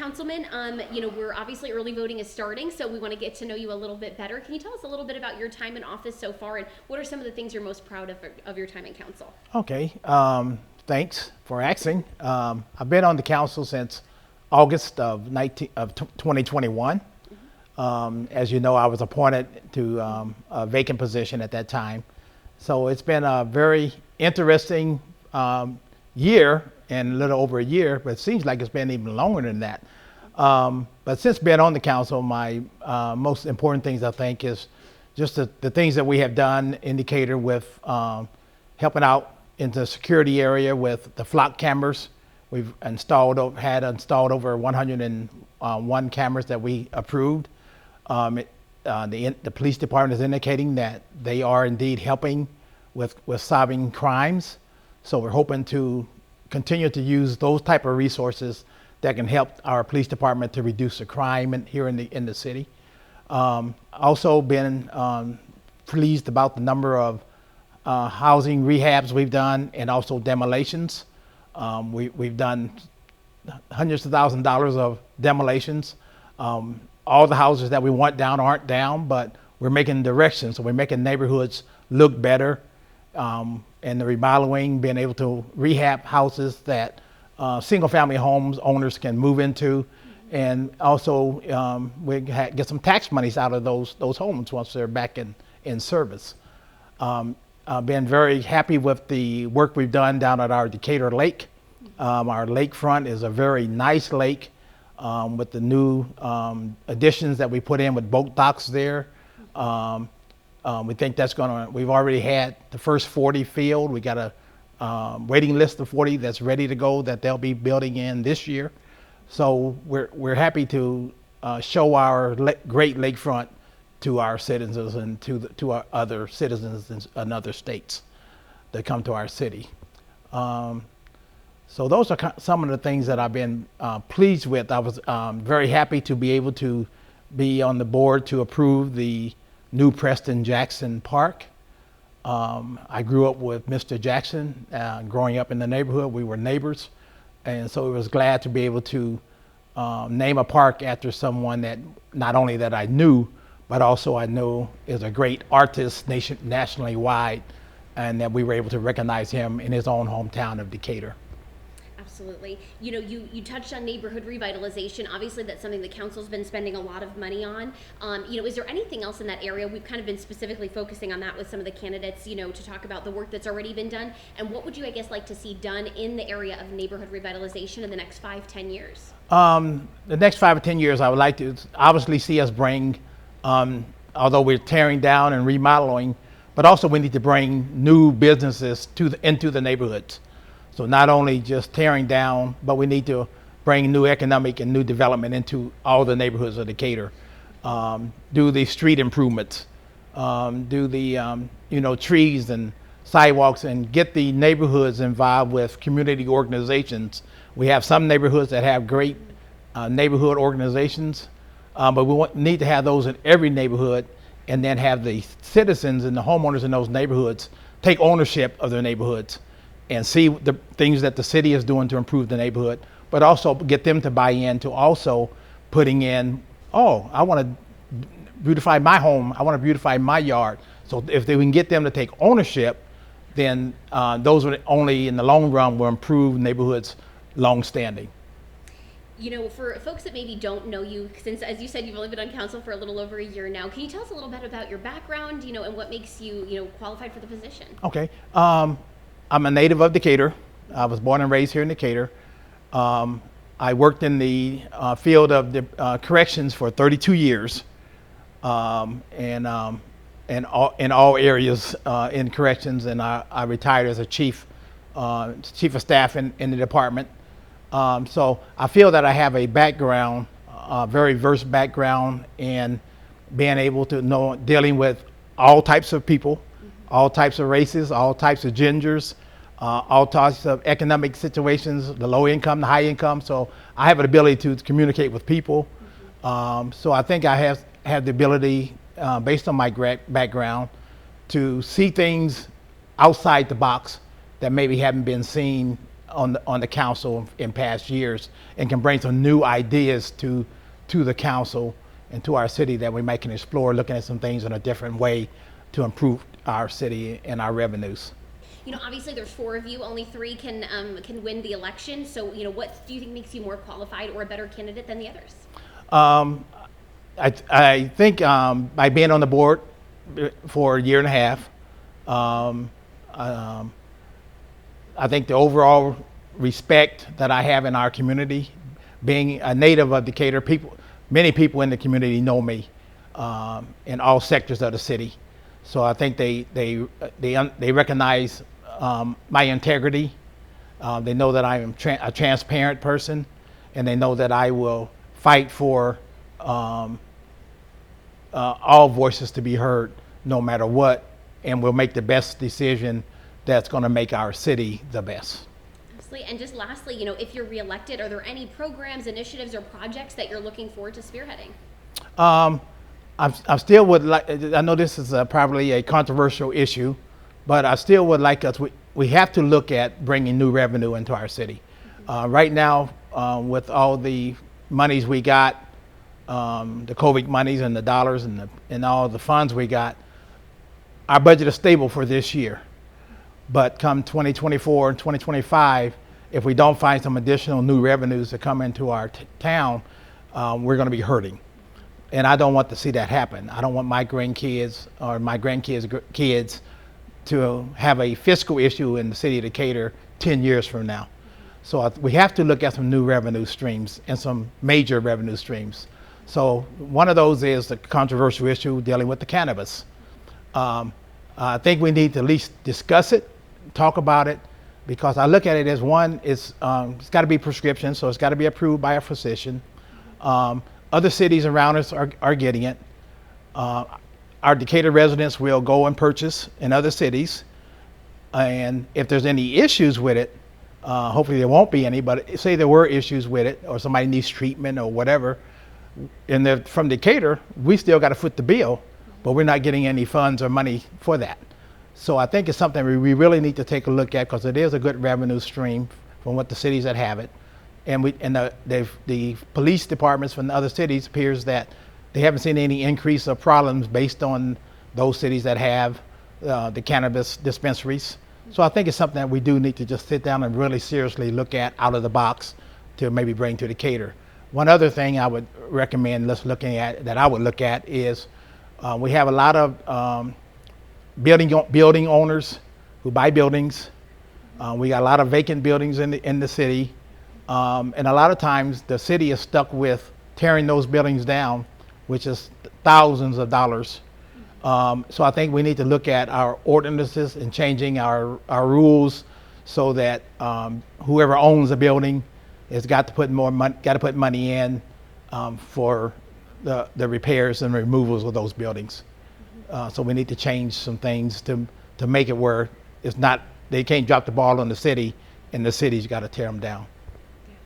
Councilman, we're obviously early voting is starting, so we want to get to know you a little bit better. Can you tell us a little bit about your time in office so far, and what are some of the things you're most proud of your time in council? Okay, thanks for asking. I've been on the council since August of 2021. As you know, I was appointed to a vacant position at that time. So it's been a very interesting year and a little over a year, but it seems like it's been even longer than that. But since being on the council, my most important things I think is just the things that we have done in Decatur with helping out in the security area with the flock cameras. We've had installed over 101 cameras that we approved. The police department is indicating that they are indeed helping with solving crimes. So we're hoping to continue to use those type of resources that can help our police department to reduce the crime here in the city. Also been pleased about the number of housing rehabs we've done and also demolitions. We've done hundreds of thousands of dollars of demolitions. All the houses that we want down aren't down, but we're making directions. So we're making neighborhoods look better. And the remodeling, being able to rehab houses that single family homes owners can move into. And also we get some tax monies out of those homes once they're back in service. I've been very happy with the work we've done down at our Decatur Lake. Our lakefront is a very nice lake with the new additions that we put in with boat docks there. We think we've already had the first 40 filled. We got a waiting list of 40 that's ready to go that they'll be building in this year. So we're happy to show our great lakefront to our citizens and to our other citizens in other states that come to our city. So those are some of the things that I've been pleased with. I was very happy to be able to be on the board to approve the new Preston Jackson Park. I grew up with Mr. Jackson. Growing up in the neighborhood, we were neighbors. And so I was glad to be able to name a park after someone that not only that I knew, but also I know is a great artist nationally wide, and that we were able to recognize him in his own hometown of Decatur. Absolutely. You touched on neighborhood revitalization. Obviously, that's something the council's been spending a lot of money on. Is there anything else in that area? We've kind of been specifically focusing on that with some of the candidates, to talk about the work that's already been done. And what would you, I guess, like to see done in the area of neighborhood revitalization in the next 5-10 years? The next 5 or 10 years, I would like to obviously see us bring, although we're tearing down and remodeling, but also we need to bring new businesses into the neighborhoods. So not only just tearing down, but we need to bring new economic and new development into all the neighborhoods of Decatur. Do the street improvements, do the trees and sidewalks, and get the neighborhoods involved with community organizations. We have some neighborhoods that have great neighborhood organizations, but we need to have those in every neighborhood, and then have the citizens and the homeowners in those neighborhoods take ownership of their neighborhoods and see the things that the city is doing to improve the neighborhood, but also get them to buy in to also putting in, I want to beautify my home, I want to beautify my yard. So if we can get them to take ownership, then those would only in the long run will improve neighborhoods long standing. For folks that maybe don't know you, since as you said, you've only been on council for a little over a year now, can you tell us a little bit about your background, and what makes you, qualified for the position? Okay. I'm a native of Decatur. I was born and raised here in Decatur. I worked in the field of corrections for 32 years, and in all areas in corrections. And I retired as a chief of staff in the department. So I feel that I have a background, a very diverse background in being able to know dealing with all types of people, all types of races, all types of genders, all types of economic situations, the low income, the high income. So I have an ability to communicate with people. So I think I have the ability, based on my background, to see things outside the box that maybe haven't been seen on the council in past years, and can bring some new ideas to the council and to our city that we might can explore, looking at some things in a different way to improve our city and our revenues. You know, obviously there's 4 of you, only 3 can win the election. So, you know, what do you think makes you more qualified or a better candidate than the others? I think by being on the board for a year and a half, I think the overall respect that I have in our community, being a native of Decatur, many people in the community know me in all sectors of the city. So I think they recognize my integrity. They know that I am a transparent person, and they know that I will fight for all voices to be heard, no matter what, and we'll make the best decision that's going to make our city the best. Absolutely. And just lastly, you know, if you're reelected, are there any programs, initiatives, or projects that you're looking forward to spearheading? I still would like, I know this is probably a controversial issue, but I still would like us, we have to look at bringing new revenue into our city. Right now, with all the monies we got, the COVID monies and the dollars and all the funds we got, our budget is stable for this year. But come 2024 and 2025, if we don't find some additional new revenues to come into our town, we're going to be hurting. And I don't want to see that happen. I don't want my grandkids or my grandkids' kids to have a fiscal issue in the city of Decatur 10 years from now. So we have to look at some new revenue streams and some major revenue streams. So one of those is the controversial issue dealing with the cannabis. I think we need to at least discuss it, talk about it, because I look at it as one, it's got to be prescription, so it's got to be approved by a physician. Other cities around us are getting it. Our Decatur residents will go and purchase in other cities. And if there's any issues with it, hopefully there won't be any, but say there were issues with it or somebody needs treatment or whatever, and they're from Decatur, we still got to foot the bill, but we're not getting any funds or money for that. So I think it's something we really need to take a look at, because it is a good revenue stream from what the cities that have it. And the police departments from the other cities appears that they haven't seen any increase of problems based on those cities that have the cannabis dispensaries. So I think it's something that we do need to just sit down and really seriously look at out of the box to maybe bring to Decatur. One other thing I would recommend I would look at is we have a lot of building owners who buy buildings. We got a lot of vacant buildings in the city. And a lot of times the city is stuck with tearing those buildings down, which is thousands of dollars. So I think we need to look at our ordinances and changing our rules so that whoever owns a building has got to put money in for the repairs and removals of those buildings. So we need to change some things to make it where it's not, they can't drop the ball on the city and the city's got to tear them down.